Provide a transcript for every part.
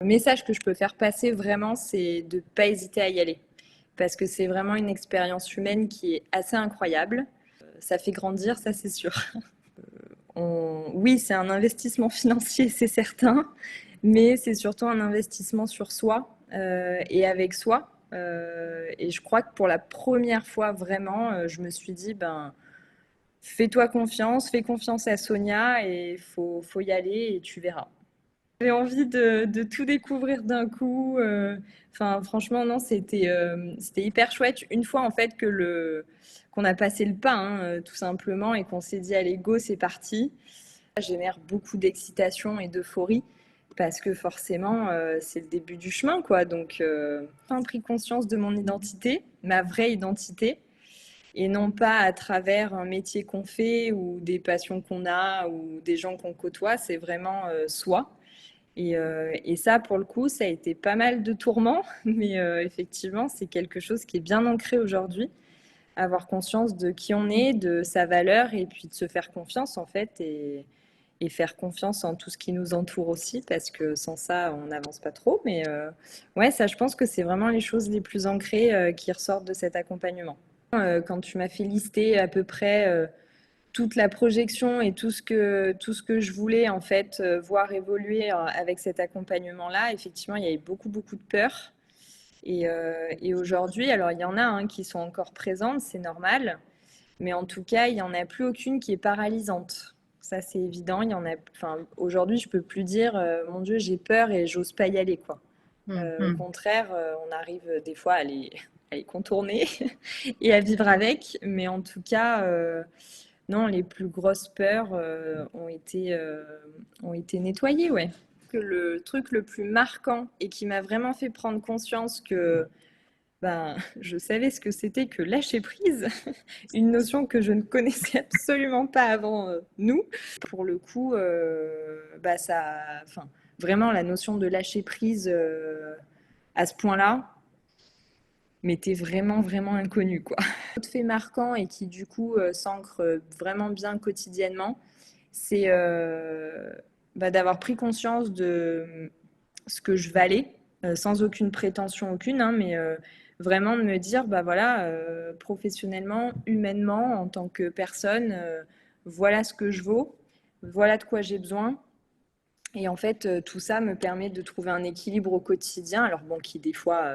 Le message que je peux faire passer vraiment, c'est de ne pas hésiter à y aller. Parce que c'est vraiment une expérience humaine qui est assez incroyable. Ça fait grandir, ça c'est sûr. Oui, c'est un investissement financier, c'est certain, mais c'est surtout un investissement sur soi et avec soi. Et je crois que pour la première fois, vraiment, je me suis dit, ben, fais-toi confiance, fais confiance à Sonia et faut y aller et tu verras. J'avais envie de tout découvrir d'un coup. Enfin, franchement, non, c'était hyper chouette. Une fois, en fait, qu'on a passé le pas, hein, tout simplement, et qu'on s'est dit, allez, go, c'est parti. Ça génère beaucoup d'excitation et d'euphorie parce que forcément, c'est le début du chemin, quoi. Donc, j'ai pris conscience de mon identité, ma vraie identité, et non pas à travers un métier qu'on fait ou des passions qu'on a ou des gens qu'on côtoie. C'est vraiment soi. Et ça, pour le coup, ça a été pas mal de tourments, mais effectivement, c'est quelque chose qui est bien ancré aujourd'hui. Avoir conscience de qui on est, de sa valeur, et puis de se faire confiance, en fait, et faire confiance en tout ce qui nous entoure aussi, parce que sans ça, on n'avance pas trop. Mais ouais, ça, je pense que c'est vraiment les choses les plus ancrées qui ressortent de cet accompagnement. Quand tu m'as fait lister à peu près toute la projection et tout ce que je voulais en fait voir évoluer avec cet accompagnement-là, effectivement, il y avait beaucoup, beaucoup de peur. Et aujourd'hui, alors il y en a hein, qui sont encore présentes, c'est normal, mais en tout cas, il n'y en a plus aucune qui est paralysante. Ça, c'est évident. Il y en a, enfin, aujourd'hui, je peux plus dire, mon Dieu, j'ai peur et j'ose pas y aller, quoi. Au Mhm. contraire, on arrive des fois à les contourner et à vivre avec, mais en tout cas, non, les plus grosses peurs ont été nettoyées, ouais. Que le truc le plus marquant et qui m'a vraiment fait prendre conscience que ben, je savais ce que c'était que lâcher prise, une notion que je ne connaissais absolument pas avant nous. Pour le coup, bah ça, enfin, vraiment la notion de lâcher prise à ce point-là m'était vraiment, vraiment inconnue, quoi. Autre fait marquant et qui du coup s'ancre vraiment bien quotidiennement, c'est bah, d'avoir pris conscience de ce que je valais, sans aucune prétention aucune, hein, mais vraiment de me dire, bah voilà, professionnellement, humainement, en tant que personne, voilà ce que je vaux, voilà de quoi j'ai besoin. Et en fait, tout ça me permet de trouver un équilibre au quotidien, alors bon, qui des fois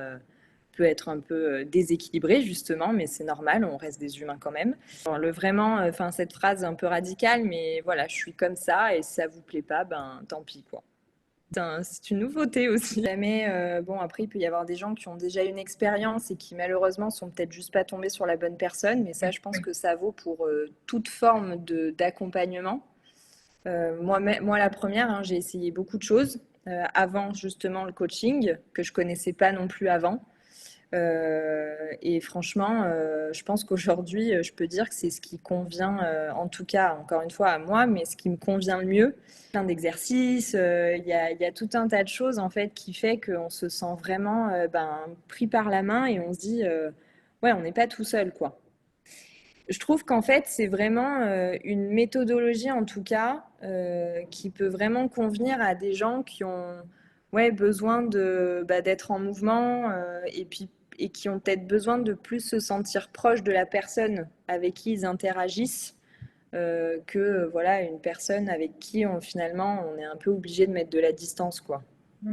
peut être un peu déséquilibré justement, mais c'est normal, on reste des humains quand même. Alors, vraiment, enfin cette phrase un peu radicale, mais voilà, je suis comme ça et si ça vous plaît pas, ben tant pis quoi. C'est une nouveauté aussi. Jamais, bon après il peut y avoir des gens qui ont déjà une expérience et qui malheureusement sont peut-être juste pas tombés sur la bonne personne, mais ça je pense Oui. que ça vaut pour toute forme d'accompagnement. Moi, la première, hein, j'ai essayé beaucoup de choses avant justement le coaching que je connaissais pas non plus avant. Et franchement, je pense qu'aujourd'hui, je peux dire que c'est ce qui convient, en tout cas, encore une fois, à moi, mais ce qui me convient le mieux. Plein d'exercices, il y a tout un tas de choses en fait qui fait qu'on se sent vraiment ben, pris par la main et on se dit, ouais, on n'est pas tout seul, quoi. Je trouve qu'en fait, c'est vraiment une méthodologie, en tout cas, qui peut vraiment convenir à des gens qui ont ouais, besoin bah, d'être en mouvement et qui ont peut-être besoin de plus se sentir proche de la personne avec qui ils interagissent que voilà, une personne avec qui finalement on est un peu obligé de mettre de la distance, quoi.